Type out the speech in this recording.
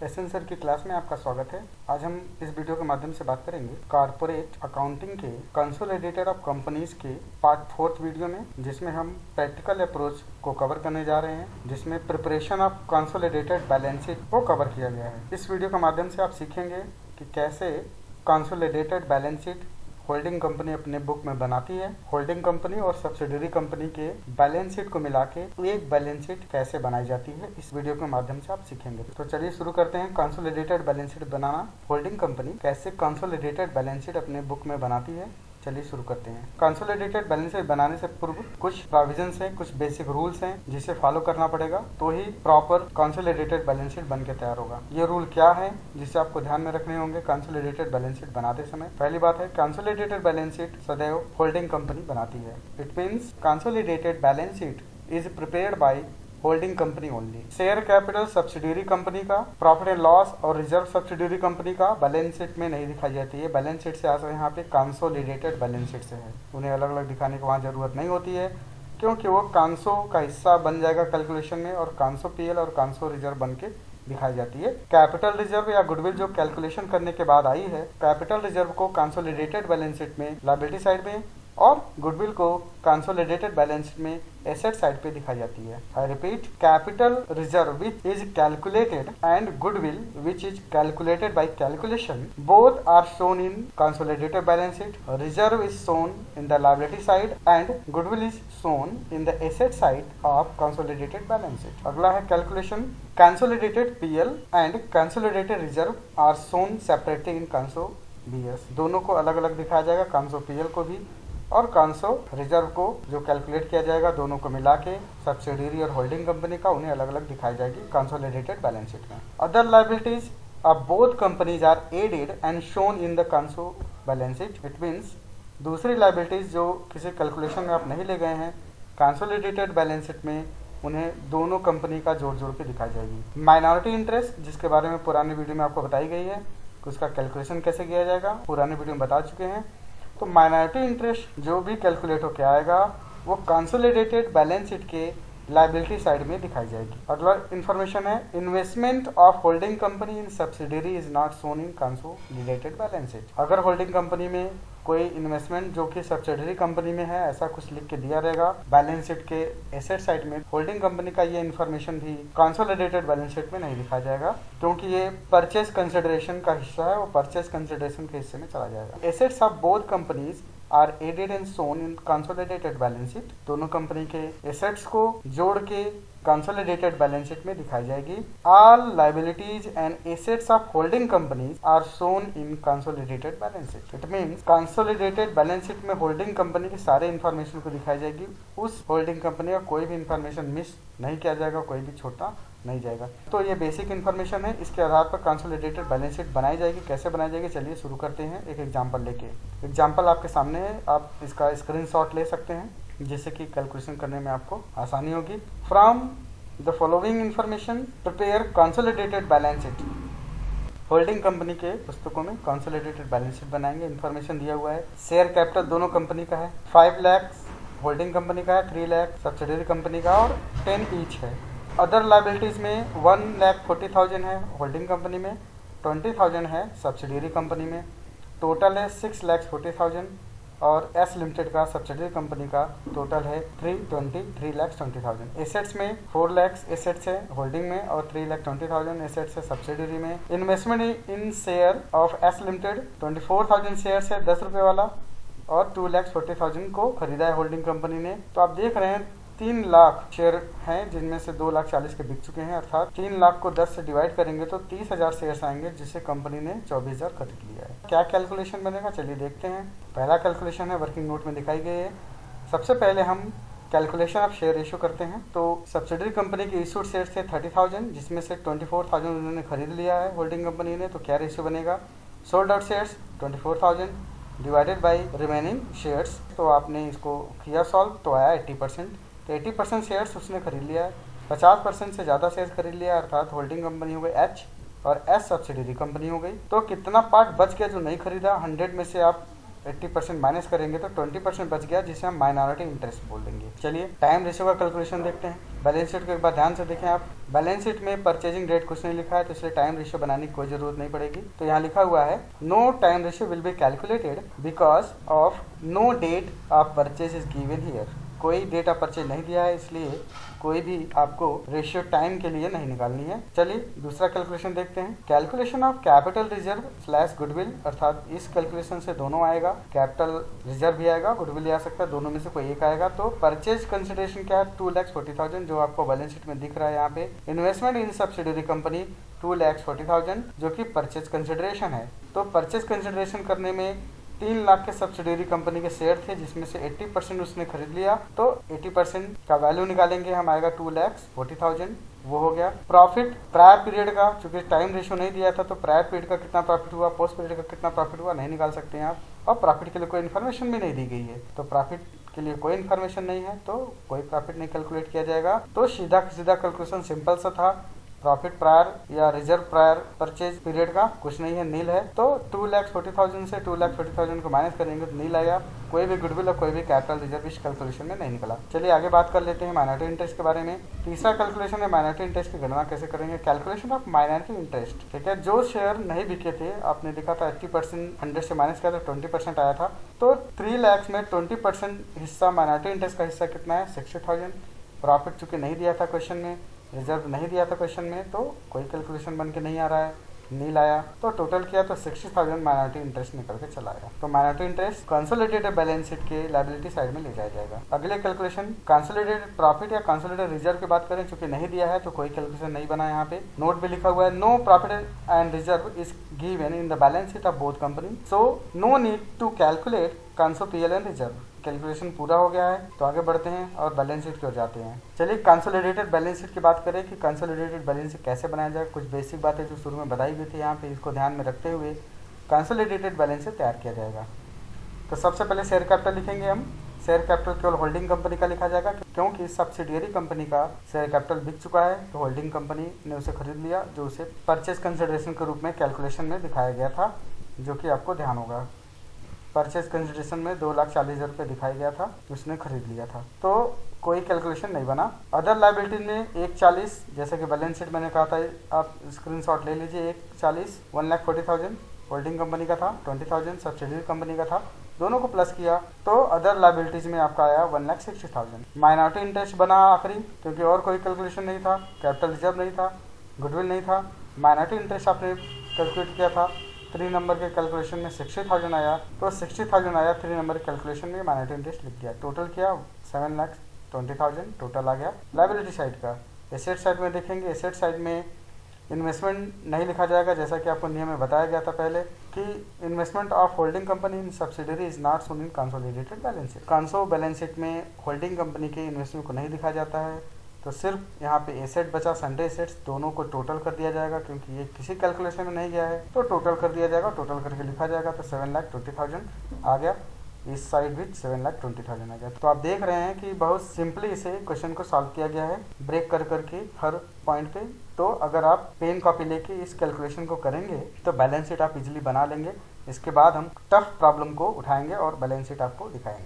एसेंसर की क्लास में आपका स्वागत है। आज हम इस वीडियो के माध्यम से बात करेंगे कॉर्पोरेट अकाउंटिंग के कंसोलिडेटेड ऑफ कंपनीज के पार्ट 4 वीडियो में, जिसमें हम प्रैक्टिकल अप्रोच को कवर करने जा रहे हैं, जिसमें preparation of consolidated balance sheet को कवर किया गया है। इस वीडियो के माध्यम से आप सीखेंगे कि कैसे consolidated balance sheet holding company अपने बुक में बनाती है, होल्डिंग कंपनी और सब्सिडरी कंपनी के बैलेंस शीट को मिला के एक बैलेंस शीट कैसे बनाई जाती है, इस वीडियो के माध्यम से आप सीखेंगे। तो चलिए शुरू करते हैं। कंसोलिडेटेड बैलेंस शीट बनाना, होल्डिंग कंपनी कैसे कंसोलिडेटेड बैलेंस शीट अपने बुक में बनाती है, चलिए शुरू करते हैं। कंसोलिडेटेड बैलेंस शीट बनाने से पूर्व कुछ प्रोविजंस हैं, कुछ बेसिक रूल्स हैं जिसे फॉलो करना पड़ेगा, तो ही प्रॉपर कंसोलिडेटेड बैलेंस शीट बन के तैयार होगा। ये रूल क्या है जिसे आपको ध्यान में रखने होंगे कंसोलिडेटेड बैलेंस शीट बनाते समय? पहली बात है, कंसोलिडेटेड बैलेंस शीट सदैव होल्डिंग कंपनी बनाती है। It means consolidated balance sheet is prepared by holding company only. Share capital subsidiary company का, प्रॉफिट एंड लॉस और रिजर्व सब्सिडियरी कंपनी का बैलेंस शीट में नहीं दिखाई जाती है। बैलेंस शीट से आज यहाँ पे कंसोलिडेटेड बैलेंस शीट से है, उन्हें अलग अलग दिखाने की वहाँ जरूरत नहीं होती है, क्योंकि वो कांसो का हिस्सा बन जाएगा कैलकुलेशन में, और कांसो पीएल और कांसो रिजर्व बन के दिखाई जाती है। कैपिटल रिजर्व या गुडविल जो कैलकुलेशन करने के बाद आई है, कैपिटल रिजर्व को कंसोलिडेटेड बैलेंस शीट में लायबिलिटी साइड में और गुडविल को कंसोलिडेटेड बैलेंस शीट में एसेट साइड पे दिखाई जाती है। I repeat, capital reserve which is calculated and goodwill which is calculated by calculation both are shown in consolidated balance sheet. Reserve is shown in the liability side and goodwill is shown in the asset side of consolidated balance sheet. अगला है calculation. Consolidated PL and consolidated reserve are shown separately in conso BS. दोनों को अलग अलग दिखाया जाएगा, कंसो PL को भी और कंसो रिजर्व को जो कैलकुलेट किया जाएगा, दोनों को मिला के सब्सिडियरी और होल्डिंग कंपनी का उन्हें अलग अलग दिखाई जाएगी कंसोलिडेटेड बैलेंस शीट में। Other liabilities of both companies are added and shown in the conso balance sheet. It means दूसरी लायबिलिटीज जो किसी कैलकुलेशन में आप नहीं ले गए हैं, कंसोलिडेटेड बैलेंस शीट में उन्हें दोनों कंपनी का जोड़ जोड़ के दिखाई जाएगी। माइनॉरिटी इंटरेस्ट, जिसके बारे में पुराने वीडियो में आपको बताई गई है, उसका कैलकुलेशन कैसे किया जाएगा पुराने वीडियो में बता चुके हैं। तो माइनॉरिटी इंटरेस्ट जो भी कैलकुलेट होकर आएगा वो कंसोलिडेटेड बैलेंस शीट के लायबिलिटी साइड में दिखाई जाएगी। अगला इन्फॉर्मेशन है, investment of holding company in subsidiary is not shown in consolidated balance sheet. अगर होल्डिंग कंपनी में कोई इन्वेस्टमेंट जो कि सब्सिडियरी कंपनी में है, ऐसा कुछ लिख के दिया रहेगा बैलेंस शीट के एसेट साइड में, होल्डिंग कंपनी का ये इन्फॉर्मेशन भी कंसोलिडेटेड बैलेंस शीट में नहीं दिखाया जाएगा, क्योंकि ये परचेज कंसिडरेशन का हिस्सा है, वो परचेज कंसिडरेशन के हिस्से में चला जाएगा। Assets of both companies are added and shown in consolidated balance sheet. दोनों कंपनी के एसेट्स को जोड़ के कंसोलिडेटेड बैलेंस शीट में दिखाई जाएगी। All liabilities and assets of holding companies are shown in consolidated balance sheet. It means consolidated balance sheet में holding company की सारे इन्फॉर्मेशन को दिखाई जाएगी। उस होल्डिंग कंपनी का कोई भी इन्फॉर्मेशन मिस नहीं किया जाएगा, कोई भी छोटा नहीं जाएगा। तो ये बेसिक इन्फॉर्मेशन है, इसके आधार पर कंसोलिडेटेड बैलेंस शीट बनाई जाएगी। कैसे बनाई जाएगी, चलिए शुरू करते हैं एक एग्जांपल लेके। एग्जांपल आपके सामने है, आप इसका स्क्रीनशॉट ले सकते हैं, जिससे कि कैलकुलेशन करने में आपको आसानी होगी। From the following information prepare consolidated balance sheet. Holding company के पुस्तकों में कंसोलिडेटेड बैलेंस शीट बनाएंगे। इन्फॉर्मेशन दिया हुआ है, शेयर कैपिटल दोनों कंपनी का है, 5 लाख होल्डिंग कंपनी का है, 3 लाख सब्सिडियरी कंपनी का और 10 ईच है। अदर लायबिलिटीज में 1,40,000 है होल्डिंग कंपनी में, 20,000 है सब्सिडियरी कंपनी में, टोटल है 6,40,000 और एस लिमिटेड का सब्सिडियरी कंपनी का टोटल है 3,20,000। एसेट्स में 4 लाख एसेट्स है होल्डिंग में और 3,20,000 एसेट्स है सब्सिडियरी में। Investment in share of S limited 24,000 shares है 10 रुपये वाला, और 2,40,000 को खरीदा है होल्डिंग कंपनी ने। तो आप देख रहे हैं 3 लाख शेयर हैं, जिनमें से 2,40,000 के बिक चुके हैं, अर्थात 3 लाख को 10 से डिवाइड करेंगे तो 30,000 शेयर्स आएंगे, जिससे कंपनी ने 24,000 खरीद लिया है। क्या कैलकुलेशन बनेगा, चलिए देखते हैं। पहला कैलकुलेशन है, वर्किंग नोट में दिखाई गई है। सबसे पहले हम कैलकुलेशन ऑफ शेयर रेशियो करते हैं। तो सब्सिडियरी कंपनी के इशूड शेयर थे 30,000, जिसमें से 24,000 उन्होंने खरीद लिया है होल्डिंग कंपनी ने। तो क्या रेशियो बनेगा, sold out shares 24,000 divided by remaining shares. तो आपने इसको किया सॉल्व, तो आया 80%। तो 80% शेयर्स उसने खरीद लिया है, 50% से ज़्यादा शेयर्स खरीद लिया, अर्थात होल्डिंग कंपनी हो गई एच और एस सब्सिडियरी कंपनी हो गई। तो कितना पार्ट बच गया जो नहीं खरीदा, 100 में से आप 80% माइनस करेंगे तो 20% बच गया, जिसे हम माइनॉरिटी इंटरेस्ट बोल देंगे। चलिए टाइम रेशियो का कैलकुलेशन देखते हैं। बैलेंस शीट को एक बार ध्यान से देखें आप। बैलेंस शीट में परचेजिंग डेट कुछ नहीं लिखा है, तो इसलिए टाइम रेशियो बनाने की कोई जरूरत नहीं पड़ेगी। तो यहाँ लिखा हुआ है no time ratio will be calculated because of no date of purchase is given here. कोई डेट ऑफ परचेज नहीं दिया है, इसलिए कोई भी आपको रेशियो टाइम के लिए नहीं निकालनी है। चलिए दूसरा कैलकुलेशन देखते हैं। Calculation of capital reserve slash goodwill, अर्थात इस कैलकुलेशन से दोनों आएगा, कैपिटल रिजर्व भी आएगा, गुडविल भी आ सकता है, दोनों में से कोई एक आएगा। तो परचेज कंसिडरेशन क्या है? 2,40,000 जो आपको बैलेंस शीट में दिख रहा है यहाँ पे। इन्वेस्टमेंट इन सब्सिडरी कंपनी 2,40,000 जो कि परचेज कंसिडरेशन है। तो परचेज कंसिडरेशन करने में 3 लाख के सब्सिडरी कंपनी के शेयर थे, जिसमें से 80% उसने खरीद लिया, तो 80% का वैल्यू निकालेंगे हम, आएगा 2,40,000, वो हो गया। प्रॉफिट प्रायर पीरियड का, चूंकि टाइम रेशियो नहीं दिया था, तो प्रायर पीरियड का कितना प्रॉफिट हुआ, पोस्ट पीरियड का कितना प्रॉफिट हुआ, नहीं निकाल सकते हैं आप। और प्रॉफिट के लिए कोई इन्फॉर्मेशन भी नहीं दी गई है, तो प्रॉफिट के लिए कोई इन्फॉर्मेशन नहीं है, तो कोई प्रॉफिट नहीं कैलकुलेट किया जाएगा। तो सीधा सीधा कैलकुलेशन सिंपल सा था। प्रॉफिट प्रायर या रिजर्व प्रायर परचेज पीरियड का कुछ नहीं है, नील है। तो 2,40,000 से 2,40,000 को माइनस करेंगे तो नील आया। कोई भी गुडविल और कोई भी कैपिटल रिजर्व इस कैलकुलेशन में नहीं निकला। चलिए आगे बात कर लेते हैं माइनॉरिटी इंटरेस्ट के बारे में। तीसरा कैलकुलेशन है माइनॉरिटी इंटरेस्ट की गणना कैसे करेंगे। कैलकुलेशन ऑफ माइनॉरिटी इंटरेस्ट, ठीक है। जो शेयर नहीं बिके थे, आपने देखा था 80% 100 से माइनस किया था, 20% आया था। तो 3 लाख में 20% हिस्सा माइनॉरिटी इंटरेस्ट का हिस्सा कितना है? 60,000। प्रॉफिट चूंकि नहीं दिया था क्वेश्चन में, रिजर्व नहीं दिया था क्वेश्चन में, तो कोई कैलकुलेशन बन के नहीं आ रहा है, नील आया। तो टोटल किया तो 60,000 माइनॉरिटी इंटरेस्ट निकल के चला आया। तो minority interest consolidated balance sheet के लायबिलिटी साइड में ले जाया जाएगा। अगले कैलकुलेशन कंसोलिडेटेड प्रॉफिट या कंसोलिडेटेड रिजर्व की बात करें, चूंकि नहीं दिया है तो कोई कैलकुलेशन नहीं बना। यहाँ पे नोट भी लिखा हुआ है no profit and reserve is given in the balance sheet of both company, so no need to calculate conso PL and reserve. Calculation पूरा हो गया है, तो आगे बढ़ते हैं और बैलेंस शीट की ओर जाते हैं। चलिए कंसोलिडेटेड बैलेंस शीट की बात करें कि कंसोलिडेटेड बैलेंस शीट कैसे बनाया जाए। कुछ बेसिक बातें जो शुरू में बताई गई थी यहाँ पे, इसको ध्यान में रखते हुए कंसोलिडेटेड बैलेंस शीट तैयार किया जाएगा। तो सबसे पहले शेयर कैपिटल लिखेंगे हम। शेयर कैपिटल केवल होल्डिंग कंपनी का लिखा जाएगा, क्योंकि सब्सिडियरी कंपनी का शेयर कैपिटल बिक चुका है, तो होल्डिंग कंपनी ने उसे खरीद लिया, जो उसे परचेज कंसिडरेशन के रूप में कैलकुलेशन में दिखाया गया था, जो कि आपको ध्यान होगा। परचेज कंसिडरेशन में 2,40,000 रुपये दिखाया गया था, उसने खरीद लिया था, तो कोई कैलकुलेशन नहीं बना। अदर लायबिलिटी में 1,40,000, जैसे कि बैलेंस शीट मैंने कहा था, आप स्क्रीनशॉट ले लीजिए। 1,40,000 1,40,000 होल्डिंग कंपनी का था, 20,000 सब्सिडियरी कंपनी का था, दोनों को प्लस किया तो अदर लायबिलिटीज में आपका आया 1,60,000। माइनॉरिटी इंटरेस्ट बना आखिरी, क्योंकि और कोई कैलकुलेशन नहीं था, कैपिटल रिजर्व नहीं था, गुडविल नहीं था। माइनॉरिटी इंटरेस्ट आपने कैलकुलेट किया था, 3 नंबर के कैलकुलेशन में 60,000 आया, तो 60,000 आया 3 नंबर के कैलकुलेशन में, माइनॉरिटी इंटरेस्ट लिख दिया। टोटल किया 7,20,000 टोटल आ गया। लायबिलिटी साइड का एसेट साइड में देखेंगे। एसेट साइड में इन्वेस्टमेंट नहीं लिखा जाएगा, जैसा कि आपको नियम में बताया गया था पहले कि investment of holding company in subsidiary is not shown in consolidated balance sheet. Conso balance sheet में होल्डिंग कंपनी के इन्वेस्टमेंट को नहीं दिखाया जाता है, तो सिर्फ यहाँ पे एसेट बचा, सन्डे एसेट्स, दोनों को टोटल कर दिया जाएगा, क्योंकि ये किसी कैलकुलेशन में नहीं गया है, तो टोटल कर दिया जाएगा, टोटल करके लिखा जाएगा। तो 7,20,000 आ गया, इस साइड भी 7,20,000 आ गया। तो आप देख रहे हैं कि बहुत सिंपली इसे क्वेश्चन को सॉल्व किया गया है, ब्रेक कर करके हर पॉइंट पे। तो अगर आप पेन कॉपी लेके इस कैलकुलेशन को करेंगे तो बैलेंस शीट आप इजीली बना लेंगे। इसके बाद हम टफ प्रॉब्लम को उठाएंगे और बैलेंस शीट आपको दिखाएंगे।